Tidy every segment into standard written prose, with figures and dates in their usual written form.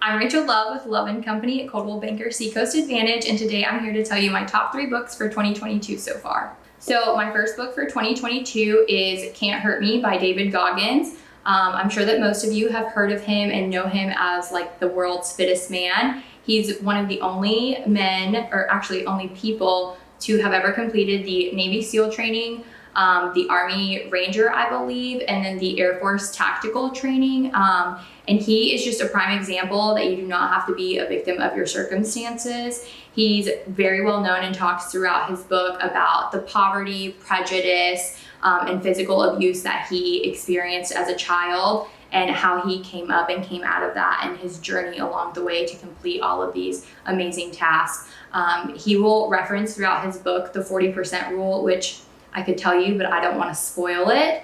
I'm Rachel Love with Love & Company at Coldwell Banker Seacoast Advantage, and today I'm here to tell you my top 3 books for 2022 so far. So my first book for 2022 is Can't Hurt Me by David Goggins. I'm sure that most of you have heard of him and know him as like the world's fittest man. He's one of the only men, or actually only people, to have ever completed the Navy SEAL training, the Army Ranger, I believe, and then the Air Force tactical training. And he is just a prime example that you do not have to be a victim of your circumstances. He's very well known and talks throughout his book about the poverty, prejudice, and physical abuse that he experienced as a child and how he came up and came out of that and his journey along the way to complete all of these amazing tasks. He will reference throughout his book the 40% rule, which I could tell you, but I don't want to spoil it.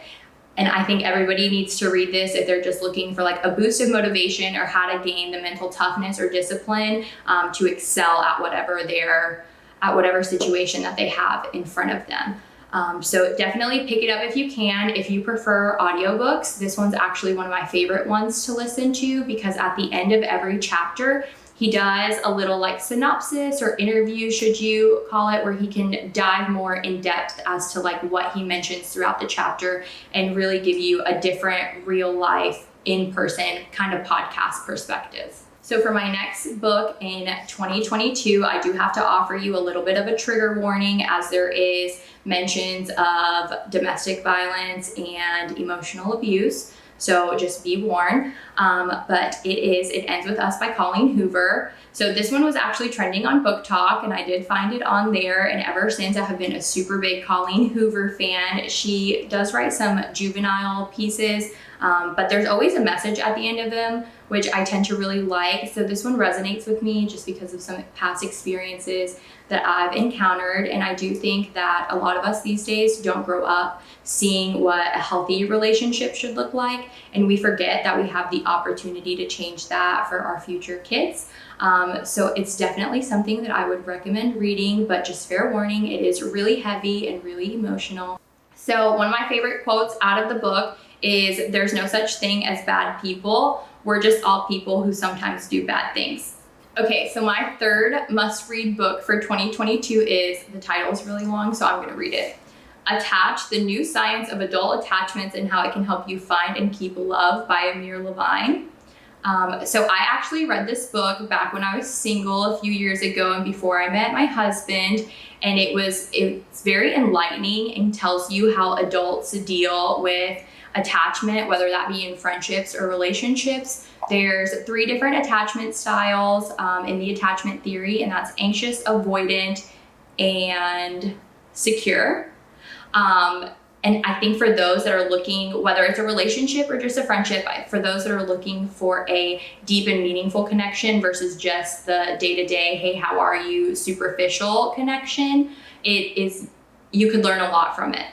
And I think everybody needs to read this if they're just looking for like a boost of motivation or how to gain the mental toughness or discipline to excel at whatever situation that they have in front of them. So definitely pick it up if you can. If you prefer audiobooks, this one's actually one of my favorite ones to listen to because at the end of every chapter, he does a little like synopsis or interview, should you call it, where he can dive more in depth as to like what he mentions throughout the chapter and really give you a different real life in-person kind of podcast perspective. So for my next book in 2022, I do have to offer you a little bit of a trigger warning as there is mentions of domestic violence and emotional abuse. So just be warned. But It Ends With Us by Colleen Hoover. So this one was actually trending on Book Talk and I did find it on there. And ever since I have been a super big Colleen Hoover fan. She does write some juvenile pieces, but there's always a message at the end of them, which I tend to really like. So this one resonates with me just because of some past experiences that I've encountered. And I do think that a lot of us these days don't grow up seeing what a healthy relationship should look like. And we forget that we have the opportunity to change that for our future kids. So it's definitely something that I would recommend reading, but just fair warning, it is really heavy and really emotional. So one of my favorite quotes out of the book is, "There's no such thing as bad people. We're just all people who sometimes do bad things." Okay, so my third must-read book for 2022 is, the title is really long, so I'm going to read it. Attach: The New Science of Adult Attachments and How It Can Help You Find and Keep Love by Amir Levine. So I actually read this book back when I was single a few years ago and before I met my husband, and it's very enlightening and tells you how adults deal with attachment, whether that be in friendships or relationships. There's 3 different attachment styles in the attachment theory, and that's anxious, avoidant, and secure. And I think for those that are looking, whether it's a relationship or just a friendship, for those that are looking for a deep and meaningful connection versus just the day-to-day, hey, how are you, superficial connection, you could learn a lot from it.